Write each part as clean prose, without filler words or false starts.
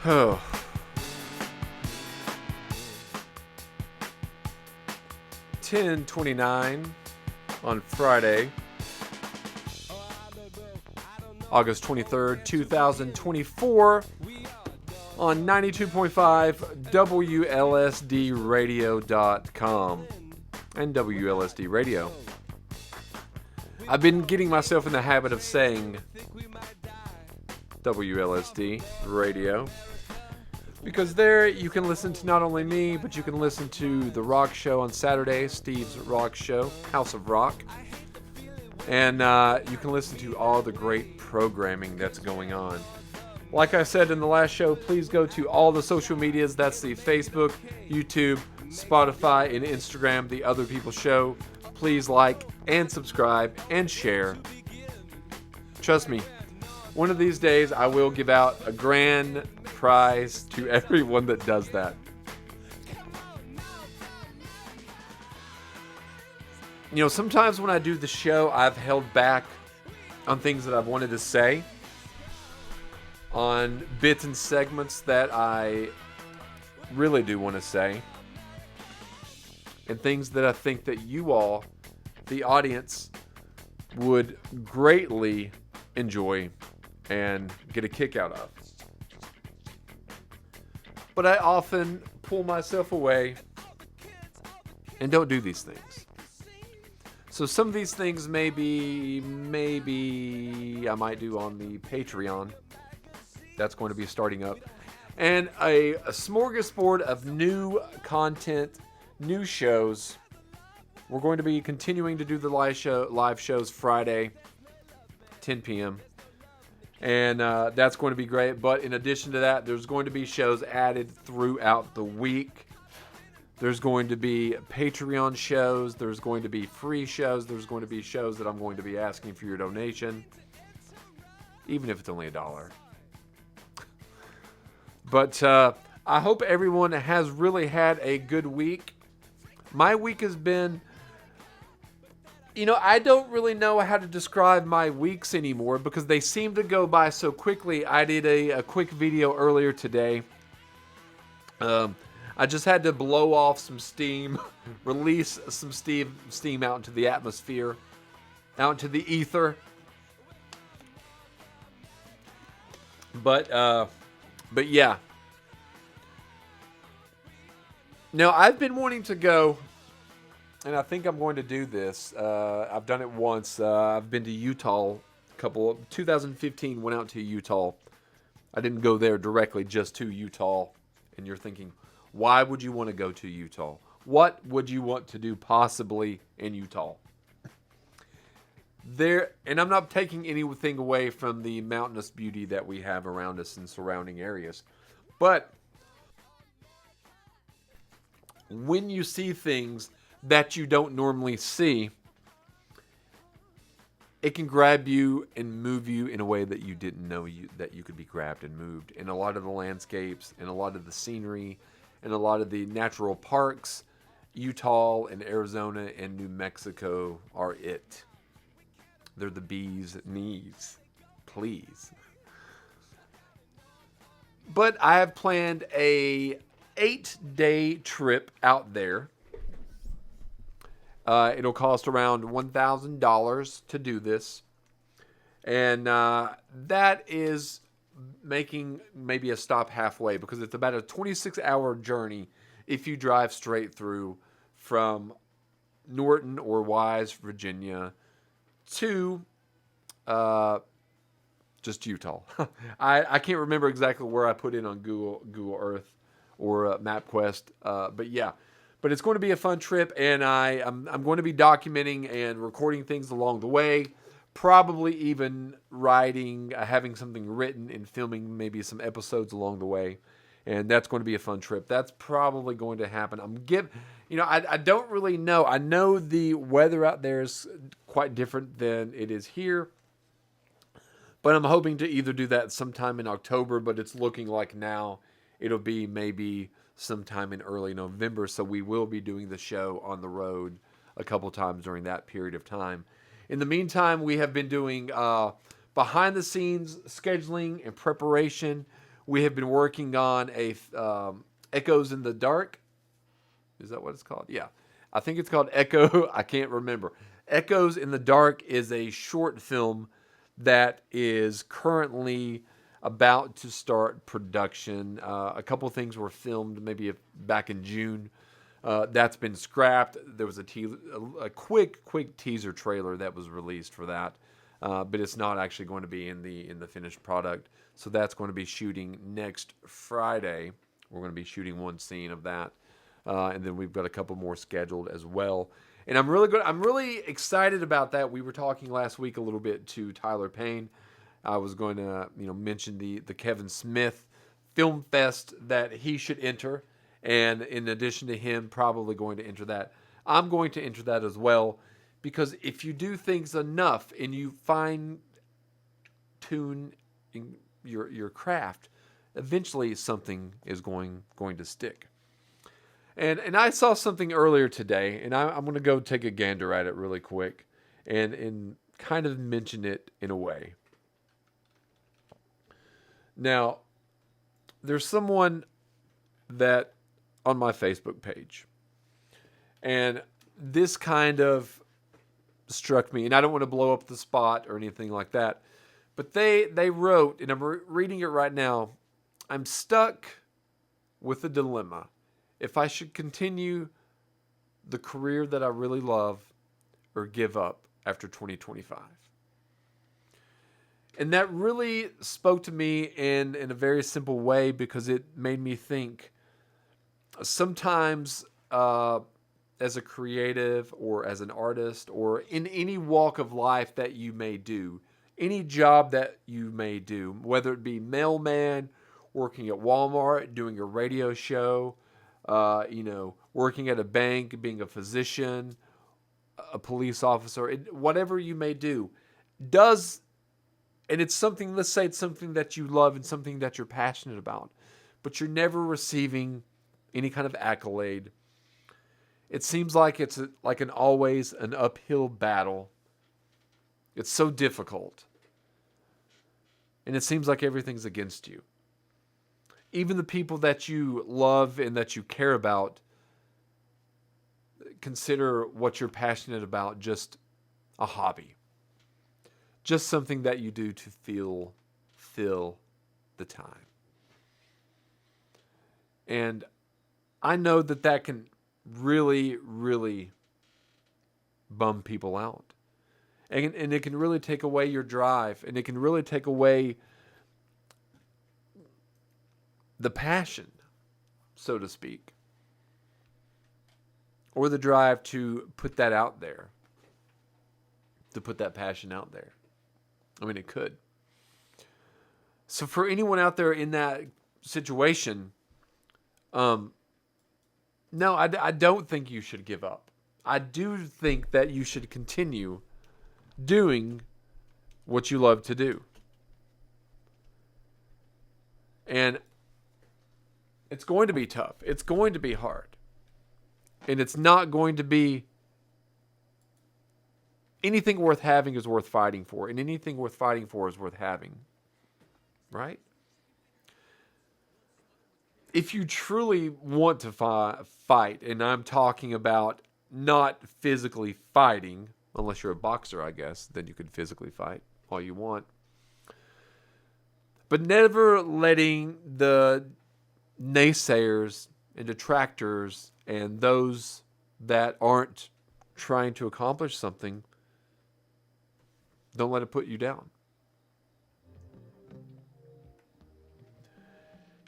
Oh. 10:29 on Friday, August 23rd, 2024, on 92.5 WLSDradio.com and WLSD Radio. I've been getting myself in the habit of saying WLSD Radio because there you can listen to not only me, but you can listen to The Rock Show on Saturday, Steve's Rock Show, House of Rock. And you can listen to all the great programming that's going on. Like I said in the last show, please go to all the social medias. That's the Facebook, YouTube, Spotify, and Instagram, The Other People Show. Please like and subscribe and share. Trust me, one of these days I will give out a grand prize to everyone that does that. You know, sometimes when I do the show, I've held back on things that I've wanted to say, on bits and segments that I really do want to say, and things that I think that you all, the audience, would greatly enjoy and get a kick out of. But I often pull myself away and don't do these things. So some of these things maybe I might do on the Patreon. That's going to be starting up. And a smorgasbord of new content, new shows. We're going to be continuing to do the live shows Friday, 10 p.m. And that's going to be great. But in addition to that, there's going to be shows added throughout the week. There's going to be Patreon shows. There's going to be free shows. There's going to be shows that I'm going to be asking for your donation, even if it's only $1. But I hope everyone has really had a good week. My week has been... You know, I don't really know how to describe my weeks anymore because they seem to go by so quickly. I did a quick video earlier today. I just had to blow off some steam, release some steam out into the atmosphere, out into the ether. But yeah. Now, I've been wanting to go... And I think I'm going to do this. I've done it once. I've been to Utah 2015, went out to Utah. I didn't go there directly, just to Utah. And you're thinking, why would you want to go to Utah? What would you want to do possibly in Utah? And I'm not taking anything away from the mountainous beauty that we have around us in surrounding areas. But when you see things that you don't normally see, it can grab you and move you in a way that you didn't know that you could be grabbed and moved. And a lot of the landscapes and a lot of the scenery and a lot of the natural parks, Utah and Arizona and New Mexico are it. They're the bee's knees. Please. But I have planned a 8-day trip out there. It'll cost around $1,000 to do this. And that is making maybe a stop halfway because it's about a 26-hour journey if you drive straight through from Norton or Wise, Virginia to just Utah. I can't remember exactly where I put in on Google Earth or MapQuest. But yeah. But it's going to be a fun trip, and I'm going to be documenting and recording things along the way, probably even writing, having something written and filming maybe some episodes along the way, and that's going to be a fun trip. That's probably going to happen. I don't really know. I know the weather out there is quite different than it is here, but I'm hoping to either do that sometime in October, but it's looking like now it'll be maybe sometime in early November, so we will be doing the show on the road a couple times during that period of time. In the meantime, we have been doing behind the scenes scheduling and preparation. We have been working on a Echoes in the Dark. Is that what it's called? Yeah. I think it's called Echo. I can't remember. Echoes in the Dark is a short film that is currently about to start production. A couple things were filmed maybe back in June. That's been scrapped. There was a quick teaser trailer that was released for that, but it's not actually going to be in the finished product. So that's going to be shooting next Friday. We're going to be shooting one scene of that, and then we've got a couple more scheduled as well. And I'm really good. I'm really excited about that. We were talking last week a little bit to Tyler Payne. I was going to mention the Kevin Smith Film Fest that he should enter. And in addition to him probably going to enter that, I'm going to enter that as well. Because if you do things enough and you fine tune your craft, eventually something is going to stick. And I saw something earlier today, and I'm going to go take a gander at it really quick and kind of mention it in a way. Now, there's someone that on my Facebook page, and this kind of struck me, and I don't want to blow up the spot or anything like that, but they wrote, and I'm reading it right now, I'm stuck with a dilemma. If I should continue the career that I really love or give up after 2025. And that really spoke to me in a very simple way because it made me think sometimes as a creative or as an artist or in any walk of life that you may do, any job that you may do, whether it be mailman, working at Walmart, doing a radio show, working at a bank, being a physician, a police officer, whatever you may do, and it's something, let's say it's something that you love and something that you're passionate about, but you're never receiving any kind of accolade. It seems like it's always an uphill battle. It's so difficult. And it seems like everything's against you. Even the people that you love and that you care about consider what you're passionate about just a hobby. Just something that you do to fill the time. And I know that can really, really bum people out. And it can really take away your drive. And it can really take away the passion, so to speak. Or the drive to put that out there. To put that passion out there. I mean, it could. So for anyone out there in that situation, no, I don't think you should give up. I do think that you should continue doing what you love to do. And it's going to be tough. It's going to be hard. And it's not going to be anything worth having is worth fighting for. And anything worth fighting for is worth having. Right? If you truly want to fight, and I'm talking about not physically fighting, unless you're a boxer, I guess, then you could physically fight all you want. But never letting the naysayers and detractors and those that aren't trying to accomplish something, don't let it put you down.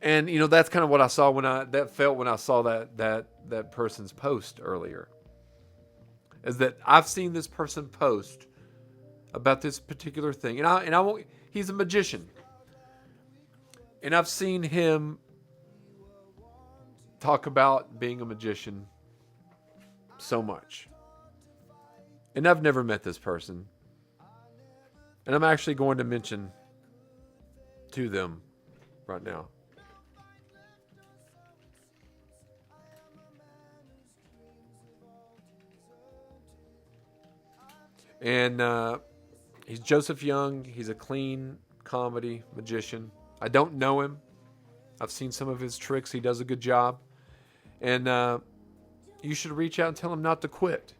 And that's kind of what I saw when I saw that person's post earlier. Is that I've seen this person post about this particular thing, and I won't. He's a magician, and I've seen him talk about being a magician so much. And I've never met this person, and I'm actually going to mention to them right now. And he's Joseph Young. He's a clean comedy magician. I don't know him. I've seen some of his tricks. He does a good job. And you should reach out and tell him not to quit.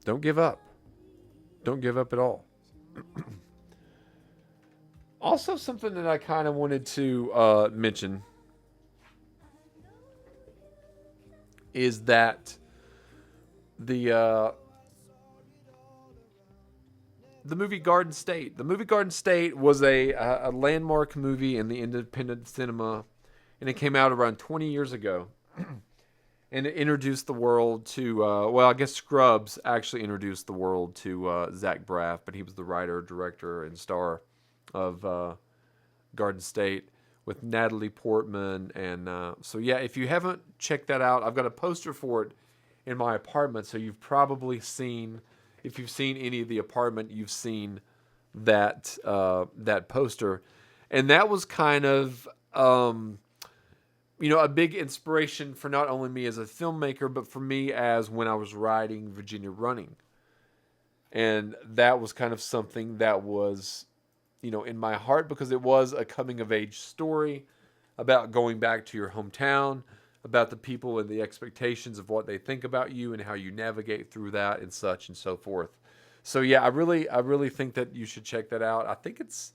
Don't give up. Don't give up at all. Also, something that I kind of wanted to mention is that the movie Garden State. The movie Garden State was a landmark movie in the independent cinema, and it came out around 20 years ago. And it introduced the world to, I guess Scrubs actually introduced the world to Zach Braff, but he was the writer, director, and star of Garden State with Natalie Portman. And so, yeah, if you haven't checked that out, I've got a poster for it in my apartment. So you've probably seen, if you've seen any of the apartment, you've seen that that poster. And that was kind of... a big inspiration for not only me as a filmmaker, but for me as when I was writing Virginia Running. And that was kind of something that was, in my heart, because it was a coming of age story about going back to your hometown, about the people and the expectations of what they think about you and how you navigate through that and such and so forth. So yeah, I really think that you should check that out. I think it's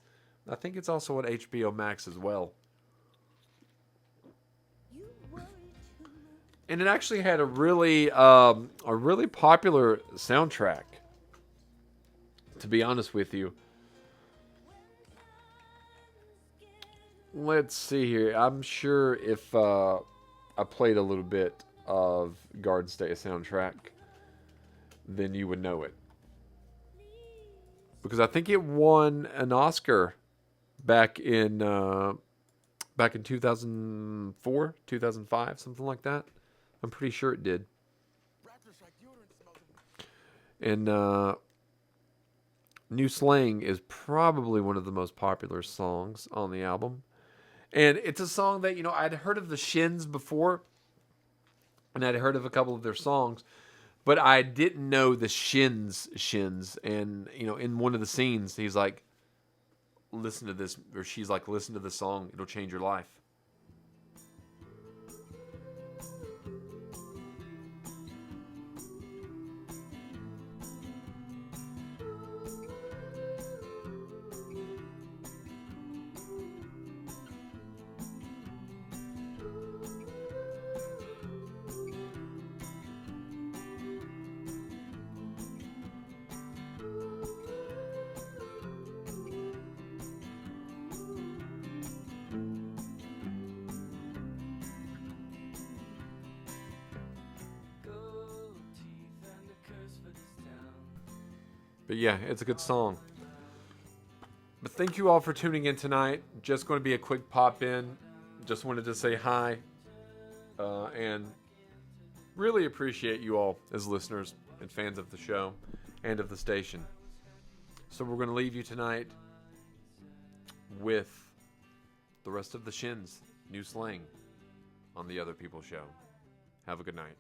also on HBO Max as well. And it actually had a really popular soundtrack, to be honest with you. Let's see here. I'm sure if I played a little bit of Garden State soundtrack, then you would know it. Because I think it won an Oscar back in 2004, 2005, something like that. I'm pretty sure it did. And New Slang is probably one of the most popular songs on the album. And it's a song that, I'd heard of the Shins before. And I'd heard of a couple of their songs. But I didn't know the Shins. And, in one of the scenes, he's like, listen to this. Or she's like, listen to this song. It'll change your life. But yeah, it's a good song. But thank you all for tuning in tonight. Just going to be a quick pop in. Just wanted to say hi. And really appreciate you all as listeners and fans of the show and of the station. So we're going to leave you tonight with the rest of the Shins, New Slang, on the Other People Show. Have a good night.